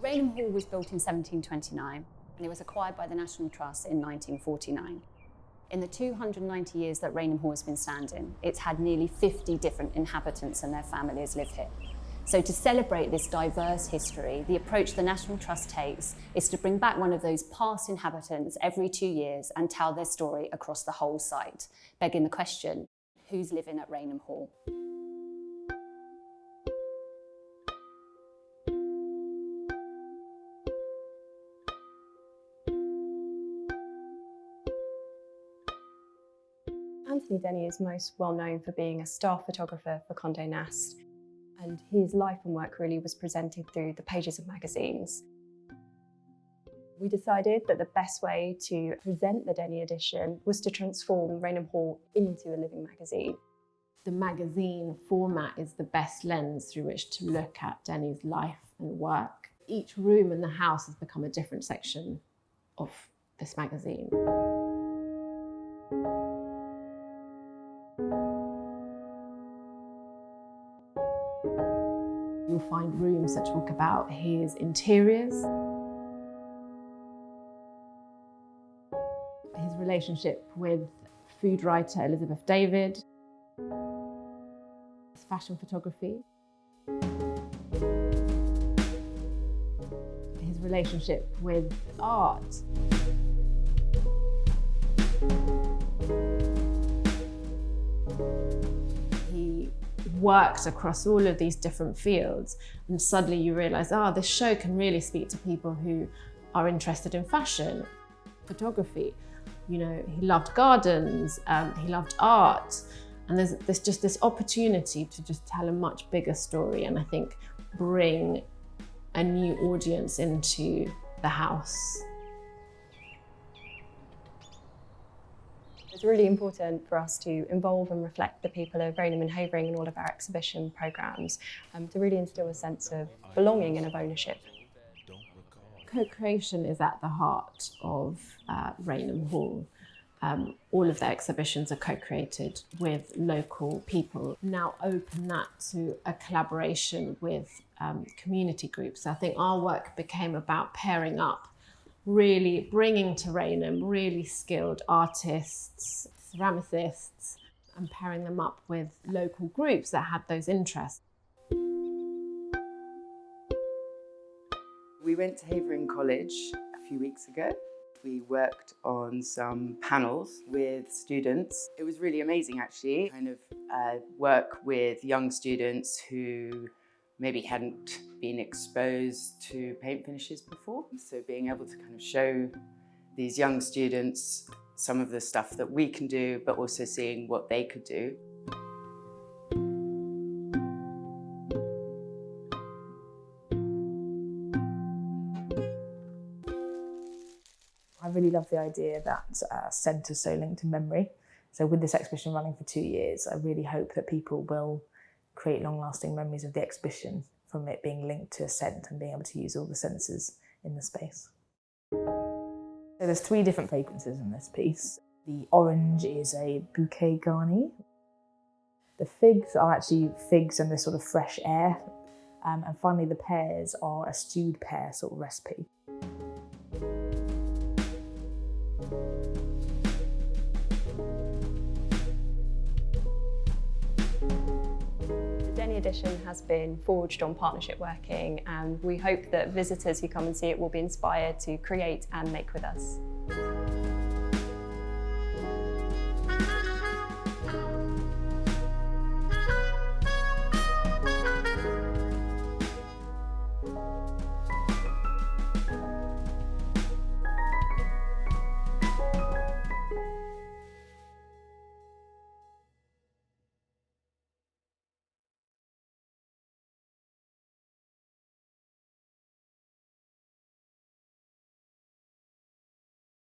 Rainham Hall was built in 1729 and it was acquired by the National Trust in 1949. In the 290 years that Rainham Hall has been standing, it's had nearly 50 different inhabitants and their families live here. So to celebrate this diverse history, the approach the National Trust takes is to bring back one of those past inhabitants every 2 years and tell their story across the whole site, begging the question, who's living at Rainham Hall? Anthony Denney is most well known for being a staff photographer for Condé Nast, and his life and work really was presented through the pages of magazines. We decided that the best way to present the Denney Edition was to transform Rainham Hall into a living magazine. The magazine format is the best lens through which to look at Denney's life and work. Each room in the house has become a different section of this magazine. You'll find rooms that talk about his interiors, his relationship with food writer Elizabeth David, his fashion photography, his relationship with art. Worked across all of these different fields, and suddenly you realise, this show can really speak to people who are interested in fashion, photography. You know, he loved gardens, he loved art, and there's just this opportunity to just tell a much bigger story, and I think bring a new audience into the house. It's really important for us to involve and reflect the people of Rainham and Havering in all of our exhibition programmes, to really instil a sense of belonging and of ownership. Co-creation is at the heart of Rainham Hall. All of their exhibitions are co-created with local people. Now open that to a collaboration with community groups. I think our work became about pairing up, really bringing to Rainham really skilled artists, ceramicists, and pairing them up with local groups that had those interests. We went to Havering College a few weeks ago. We worked on some panels with students. It was really amazing, actually, kind of work with young students who maybe hadn't been exposed to paint finishes before. So being able to kind of show these young students some of the stuff that we can do, but also seeing what they could do. I really love the idea that scent is so linked to memory. So with this exhibition running for 2 years, I really hope that people will create long-lasting memories of the exhibition from it being linked to a scent and being able to use all the senses in the space. So there's 3 different fragrances in this piece. The orange is a bouquet garni. The figs are actually figs and this sort of fresh air. And finally the pears are a stewed pear sort of recipe. The Edition has been forged on partnership working, and we hope that visitors who come and see it will be inspired to create and make with us.